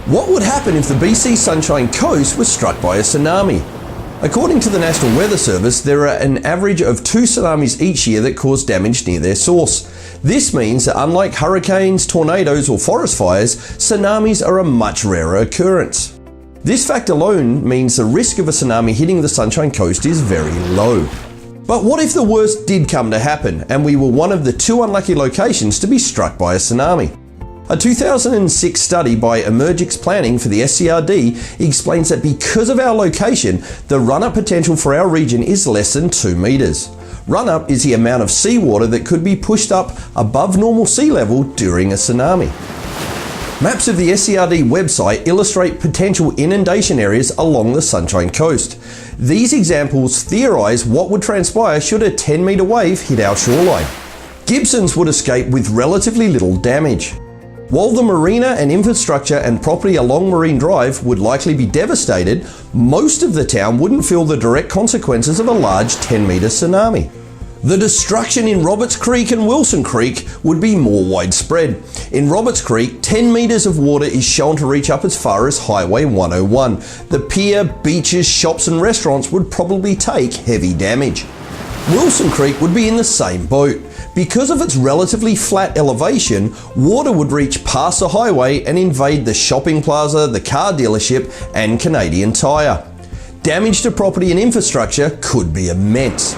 What would happen if the BC Sunshine Coast was struck by a tsunami? According to the National Weather Service, there are an average of 2 tsunamis each year that cause damage near their source. This means that unlike hurricanes, tornadoes or forest fires, tsunamis are a much rarer occurrence. This fact alone means the risk of a tsunami hitting the Sunshine Coast is very low. But what if the worst did come to happen and we were one of the 2 unlucky locations to be struck by a tsunami? A 2006 study by EmergeX Planning for the SCRD explains that because of our location, the run-up potential for our region is less than 2 meters. Run-up is the amount of seawater that could be pushed up above normal sea level during a tsunami. Maps of the SCRD website illustrate potential inundation areas along the Sunshine Coast. These examples theorise what would transpire should a 10-metre wave hit our shoreline. Gibsons would escape with relatively little damage. While the marina and infrastructure and property along Marine Drive would likely be devastated, most of the town wouldn't feel the direct consequences of a large 10-metre tsunami. The destruction in Roberts Creek and Wilson Creek would be more widespread. In Roberts Creek, 10 metres of water is shown to reach up as far as Highway 101. The pier, beaches, shops and restaurants would probably take heavy damage. Wilson Creek would be in the same boat. Because of its relatively flat elevation, water would reach past the highway and invade the shopping plaza, the car dealership and Canadian Tire. Damage to property and infrastructure could be immense.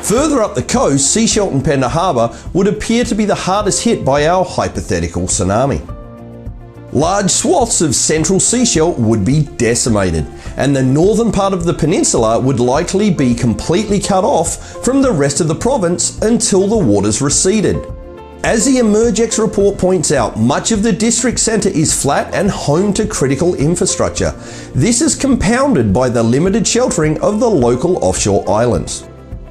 Further up the coast, Sechelt and Pender Harbour would appear to be the hardest hit by our hypothetical tsunami. Large swaths of central Sechelt would be decimated, and the northern part of the peninsula would likely be completely cut off from the rest of the province until the waters receded. As the EmergeX report points out, much of the district centre is flat and home to critical infrastructure. This is compounded by the limited sheltering of the local offshore islands.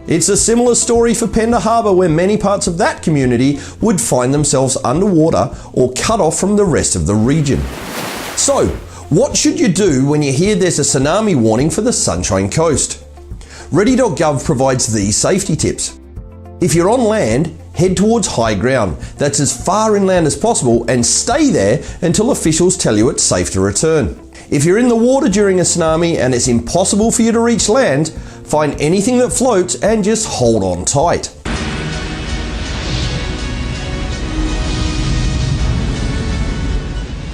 It's a similar story for Pender Harbour, where many parts of that community would find themselves underwater or cut off from the rest of the region. So, what should you do when you hear there's a tsunami warning for the Sunshine Coast? Ready.gov provides these safety tips. If you're on land, head towards high ground. That's as far inland as possible and stay there until officials tell you it's safe to return. If you're in the water during a tsunami and it's impossible for you to reach land, find anything that floats and just hold on tight.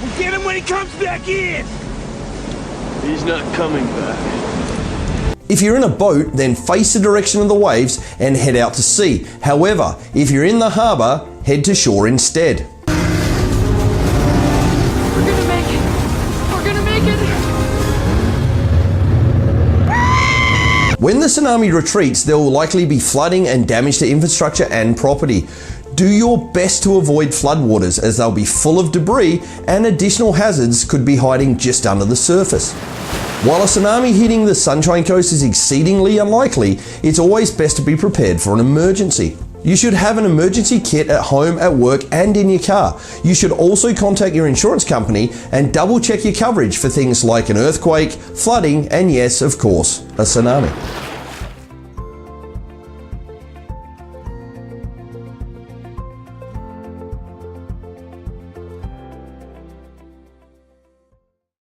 We'll get him when he comes back in! He's not coming back. If you're in a boat, then face the direction of the waves and head out to sea. However, if you're in the harbour, head to shore instead. When the tsunami retreats, there will likely be flooding and damage to infrastructure and property. Do your best to avoid floodwaters, as they'll be full of debris and additional hazards could be hiding just under the surface. While a tsunami hitting the Sunshine Coast is exceedingly unlikely, it's always best to be prepared for an emergency. You should have an emergency kit at home, at work and in your car. You should also contact your insurance company and double check your coverage for things like an earthquake, flooding and yes, of course, a tsunami.